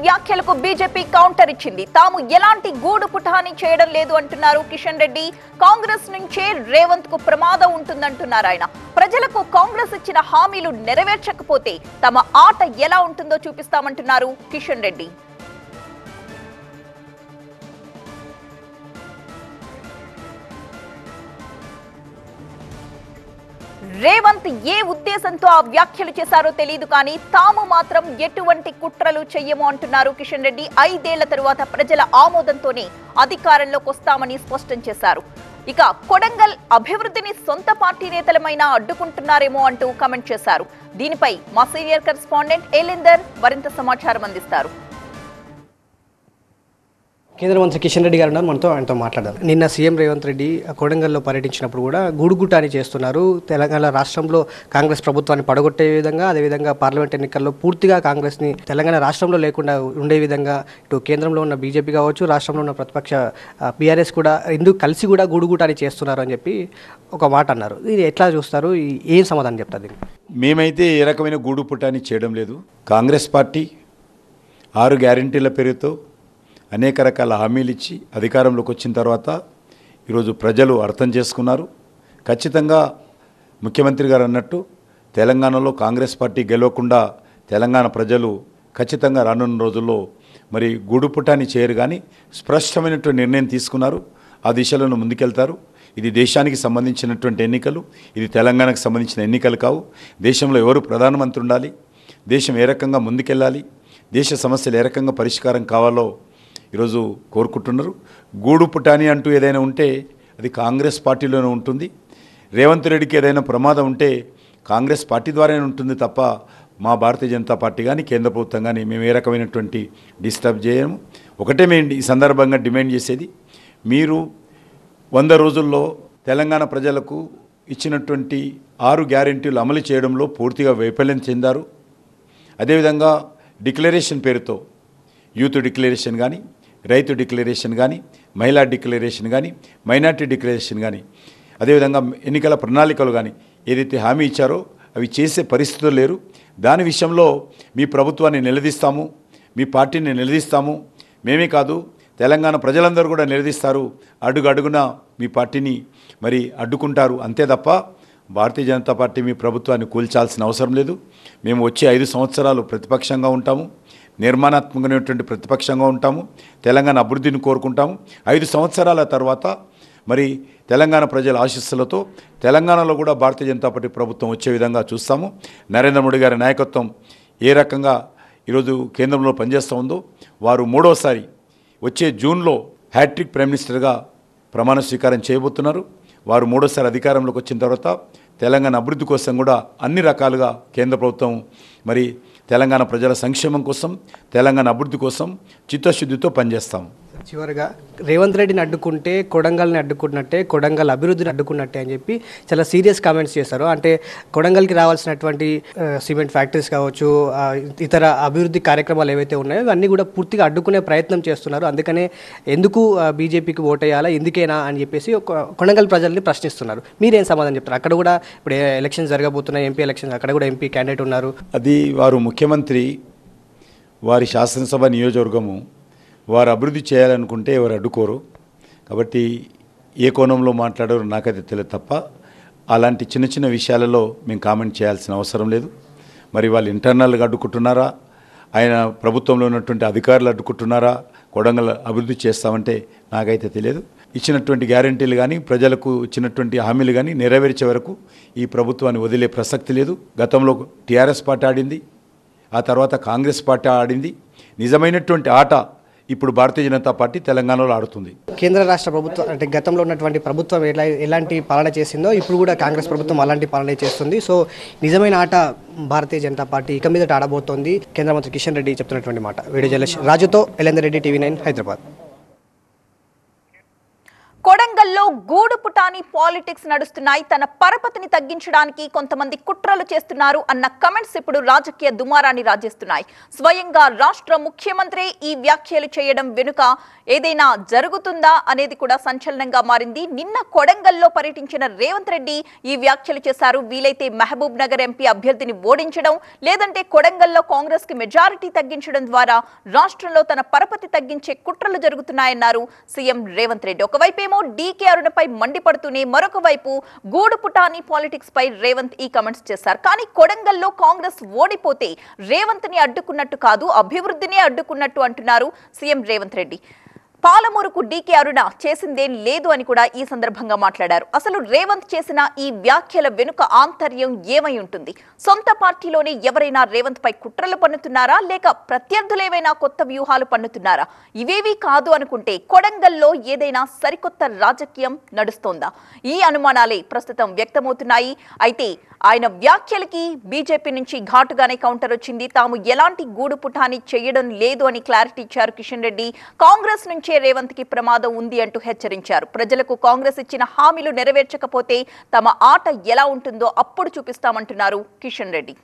వ్యాఖ్యలకు BJP counter ఇచ్చింది. తాము ఎలాంటి గూడు పుఠాని చేయడం లేదు అంటున్నారు కిషన్ రెడ్డి. కాంగ్రెస్ నుంచే రేవంత్ కు ప్రమాదం ఉంటుందంటున్నారు ఆయన. ప్రజలకు కాంగ్రెస్ ఇచ్చిన హామీలు నెరవేర్చకపోతే తమ ఆట ఎలా ఉంటుందో చూపిస్తామంటున్నారు కిషన్ రెడ్డి. రేవంత్ ఏ ఉద్దేశంతో ఆ వ్యాఖ్యలు చేశారో తెలియదు కానీ తాము మాత్రం ఎటువంటి కుట్రలు చెయ్యము అంటున్నారు కిషన్ రెడ్డి. 5 ఏళ్ల తరువాత ప్రజల ఆమోదంతోనే అధికారంలోకి వస్తామని స్పష్టం చేశారు. ఇక కొడంగల్ అభివృద్ధిని సొంత పార్టీ నేతలమైనా అడ్డుకుంటున్నారేమో అంటూ కామెంట్ చేశారు. దీనిపై మా సీనియర్ కరెస్పాండెంట్ ఏలిందర్ మరింత సమాచారం అందిస్తారు. కేంద్ర మంత్రి కిషన్ రెడ్డి గారు ఉన్నారు, మనతో ఆయనతో మాట్లాడారు. నిన్న సీఎం రేవంత్ రెడ్డి కొడంగల్లో పర్యటించినప్పుడు కూడా గూడుగుట్టాని చేస్తున్నారు. తెలంగాణ రాష్ట్రంలో కాంగ్రెస్ ప్రభుత్వాన్ని పడగొట్టే విధంగా, అదేవిధంగా పార్లమెంట్ ఎన్నికల్లో పూర్తిగా కాంగ్రెస్ని తెలంగాణ రాష్ట్రంలో లేకుండా ఉండే విధంగా ఇటు కేంద్రంలో ఉన్న బీజేపీ కావచ్చు, రాష్ట్రంలో ఉన్న ప్రతిపక్ష బీఆర్ఎస్ కూడా ఎందుకు కలిసి కూడా గూడుగుట్టాని చేస్తున్నారు అని చెప్పి ఒక మాట అన్నారు. ఇది ఎట్లా చూస్తారు? ఏం సమాధానం చెప్తారు? మేమైతే ఏ రకమైన గూడుపుటాని చేయడం లేదు. కాంగ్రెస్ పార్టీ 6 గ్యారెంటీల పేరుతో అనేక రకాల హామీలు ఇచ్చి అధికారంలోకి వచ్చిన తర్వాత ఈరోజు ప్రజలు అర్థం చేసుకున్నారు. ఖచ్చితంగా ముఖ్యమంత్రి గారు అన్నట్టు తెలంగాణలో కాంగ్రెస్ పార్టీ గెలవకుండా తెలంగాణ ప్రజలు ఖచ్చితంగా రానున్న రోజుల్లో మరి గూడుపుటాన్ని చేయరు, కానీ స్పష్టమైనటువంటి నిర్ణయం తీసుకున్నారు. ఆ దిశలో ముందుకెళ్తారు. ఇది దేశానికి సంబంధించినటువంటి ఎన్నికలు, ఇది తెలంగాణకు సంబంధించిన ఎన్నికలు కావు. దేశంలో ఎవరు ప్రధానమంత్రి ఉండాలి, దేశం ఏ రకంగా ముందుకెళ్ళాలి, దేశ సమస్యలు ఏ రకంగా పరిష్కారం కావాలో ఈరోజు కోరుకుంటున్నారు. గూడు పుటాని అంటూ ఏదైనా ఉంటే అది కాంగ్రెస్ పార్టీలోనే ఉంటుంది. రేవంత్ రెడ్డికి ఏదైనా ప్రమాదం ఉంటే కాంగ్రెస్ పార్టీ ద్వారానే ఉంటుంది తప్ప మా భారతీయ జనతా పార్టీ కానీ కేంద్ర ప్రభుత్వం కానీ మేము ఏ రకమైనటువంటి డిస్టర్బ్ చేయము. ఒకటే మేము ఈ సందర్భంగా డిమాండ్ చేసేది, మీరు 100 రోజుల్లో తెలంగాణ ప్రజలకు ఇచ్చినటువంటి 6 గ్యారెంటీలు అమలు చేయడంలో పూర్తిగా వైఫల్యం చెందారు. అదేవిధంగా డిక్లరేషన్ పేరుతో యూత్ డిక్లరేషన్ కానీ, రైతు డిక్లరేషన్ కానీ, మహిళా డిక్లరేషన్ కానీ, మైనార్టీ డిక్లరేషన్ కానీ, అదేవిధంగా ఎన్నికల ప్రణాళికలు కానీ ఏదైతే హామీ ఇచ్చారో అవి చేసే పరిస్థితులు లేరు. దాని విషయంలో మీ ప్రభుత్వాన్ని నిలదీస్తాము, మీ పార్టీని నిలదీస్తాము. మేమే కాదు తెలంగాణ ప్రజలందరూ కూడా నిలదీస్తారు. అడుగున మీ పార్టీని మరి అడ్డుకుంటారు. అంతే తప్ప భారతీయ జనతా పార్టీ మీ ప్రభుత్వాన్ని కూల్చాల్సిన అవసరం లేదు. మేము వచ్చే 5 సంవత్సరాలు ప్రతిపక్షంగా ఉంటాము, నిర్మాణాత్మకమైనటువంటి ప్రతిపక్షంగా ఉంటాము, తెలంగాణ అభివృద్ధిని కోరుకుంటాము. 5 సంవత్సరాల తర్వాత మరి తెలంగాణ ప్రజల ఆశీస్సులతో తెలంగాణలో కూడా భారతీయ జనతా పార్టీ ప్రభుత్వం వచ్చే విధంగా చూస్తాము. నరేంద్ర మోడీ గారి నాయకత్వం ఏ రకంగా ఈరోజు కేంద్రంలో పనిచేస్తూ ఉందో, వారు 3వసారి వచ్చే జూన్లో హ్యాట్రిక్ ప్రైమ్ మినిస్టర్గా ప్రమాణ స్వీకారం చేయబోతున్నారు. వారు 3వసారి అధికారంలోకి వచ్చిన తర్వాత తెలంగాణ అభివృద్ధి కోసం కూడా అన్ని రకాలుగా కేంద్ర ప్రభుత్వం మరి తెలంగాణ ప్రజల సంక్షేమం కోసం, తెలంగాణ అభివృద్ధి కోసం చిత్తశుద్ధితో పనిచేస్తాం. చివరిగా రేవంత్ రెడ్డిని అడ్డుకుంటే కొడంగల్ని అడ్డుకున్నట్టే, కొడంగల్ అభివృద్ధిని అడ్డుకున్నట్టే అని చెప్పి చాలా సీరియస్ కామెంట్స్ చేస్తారు. అంటే కొడంగల్కి రావాల్సినటువంటి సిమెంట్ ఫ్యాక్టరీస్ కావచ్చు, ఇతర అభివృద్ధి కార్యక్రమాలు ఏవైతే ఉన్నాయో అన్నీ కూడా పూర్తిగా అడ్డుకునే ప్రయత్నం చేస్తున్నారు. అందుకనే ఎందుకు బీజేపీకి ఓటేయాలా, ఎందుకేనా అని చెప్పేసి కొడంగల్ ప్రజల్ని ప్రశ్నిస్తున్నారు. మీరేం సమాధానం చెప్తారు? అక్కడ కూడా ఇప్పుడు ఎలక్షన్స్ జరగబోతున్నాయి, ఎంపీ ఎలక్షన్స్, అక్కడ కూడా ఎంపీ క్యాండిడేట్ ఉన్నారు. అది వారు ముఖ్యమంత్రి, వారి శాసనసభ నియోజకవర్గము, వారు అభివృద్ధి చేయాలనుకుంటే ఎవరు అడ్డుకోరు. కాబట్టి ఏ కోణంలో మాట్లాడారో నాకైతే తెలియదు తప్ప అలాంటి చిన్న చిన్న విషయాలలో మేము కామెంట్ చేయాల్సిన అవసరం లేదు. మరి వాళ్ళు ఇంటర్నల్గా అడ్డుకుంటున్నారా, ఆయన ప్రభుత్వంలో ఉన్నటువంటి అధికారులు అడ్డుకుంటున్నారా, కొడంగల్ అభివృద్ధి చేస్తామంటే నాకైతే తెలియదు. ఇచ్చినటువంటి గ్యారెంటీలు కానీ, ప్రజలకు ఇచ్చినటువంటి హామీలు కానీ నెరవేర్చే వరకు ఈ ప్రభుత్వాన్ని వదిలే ప్రసక్తి లేదు. గతంలో టీఆర్ఎస్ పార్టీ ఆడింది, ఆ తర్వాత కాంగ్రెస్ పార్టీ ఆడింది. నిజమైనటువంటి ఆట ఇప్పుడు భారతీయ జనతా పార్టీ తెలంగాణలో ఆడుతుంది. కేంద్ర రాష్ట్ర ప్రభుత్వం అంటే గతంలో ఉన్నటువంటి ప్రభుత్వం ఎలాంటి పాలన చేసిందో ఇప్పుడు కూడా కాంగ్రెస్ ప్రభుత్వం అలాంటి పాలన చేస్తుంది. సో నిజమైన ఆట భారతీయ జనతా పార్టీ ఇక మీదట ఆడబోతోంది. కేంద్ర మంత్రి కిషన్ రెడ్డి చెప్తున్నటువంటి మాట. వీడియో జర్నలిస్ట్ రాజుతో ఎలేందర్ రెడ్డి, TV9 హైదరాబాద్. కొడంగల్లో గూడు పుటాని పాలిటిక్స్ నడుస్తున్నాయి. తన పరపతిని తగ్గించడానికి కొంతమంది కుట్రలు చేస్తున్నారు అన్న కమెంట్స్ ఇప్పుడు రాజకీయ దుమారాన్ని రాజేస్తున్నాయి. స్వయంగా రాష్ట్ర ముఖ్యమంత్రి ఈ వ్యాఖ్యలు చేయడం వెనుక ఏదైనా జరుగుతుందా అనేది కూడా సంచలనంగా మారింది. నిన్న కొడంగల్లో పర్యటించిన రేవంత్ రెడ్డి ఈ వ్యాఖ్యలు చేశారు. వీలైతే మహబూబ్ నగర్ ఎంపీ అభ్యర్థిని ఓడించడం, లేదంటే కొడంగల్లో కాంగ్రెస్ కి మెజారిటీ తగ్గించడం ద్వారా రాష్ట్రంలో తన పరపతి తగ్గించే కుట్రలు జరుగుతున్నాయన్నారు సీఎం రేవంత్ రెడ్డి. ఒకవైపేమో డీకే అరుణపై మండిపడుతూనే మరొక వైపు గూడు పుటాని పాలిటిక్స్ పై రేవంత్ ఈ కమెంట్స్ చేశారు. కానీ కొడంగల్లో కాంగ్రెస్ ఓడిపోతే రేవంత్ ని అడ్డుకున్నట్టు కాదు, అభివృద్ధినే అడ్డుకున్నట్టు అంటున్నారు సీఎం రేవంత్ రెడ్డి. పాలమూరుకు డీకే అరుణ చేసిందేం లేదు అని కూడా ఈ సందర్భంగా మాట్లాడారు. అసలు రేవంత్ చేసిన ఈ వ్యాఖ్యల వెనుక ఆంతర్యం ఏమై ఉంటుంది? సొంత పార్టీలోనే ఎవరైనా రేవంత్ పై కుట్రలు పన్నుతున్నారా, లేక ప్రత్యర్థులేవైనా కొత్త వ్యూహాలు పన్నుతున్నారా? ఇవేవీ కాదు అనుకుంటే కొడంగల్లో ఏదైనా సరికొత్త రాజకీయం నడుస్తోందా? ఈ అనుమానాలే ప్రస్తుతం వ్యక్తమవుతున్నాయి. అయితే ఆయన వ్యాఖ్యలకి బీజేపీ నుంచి ఘాటుగానే కౌంటర్ వచ్చింది. తాము ఎలాంటి గూడు పుటాని చేయడం లేదు అని క్లారిటీ ఇచ్చారు కిషన్ రెడ్డి. కాంగ్రెస్ నుంచే రేవంత్ కి ప్రమాదం ఉంది అంటూ హెచ్చరించారు. ప్రజలకు కాంగ్రెస్ ఇచ్చిన హామీలు నెరవేర్చకపోతే తమ ఆట ఎలా ఉంటుందో అప్పుడు చూపిస్తామంటున్నారు కిషన్ రెడ్డి.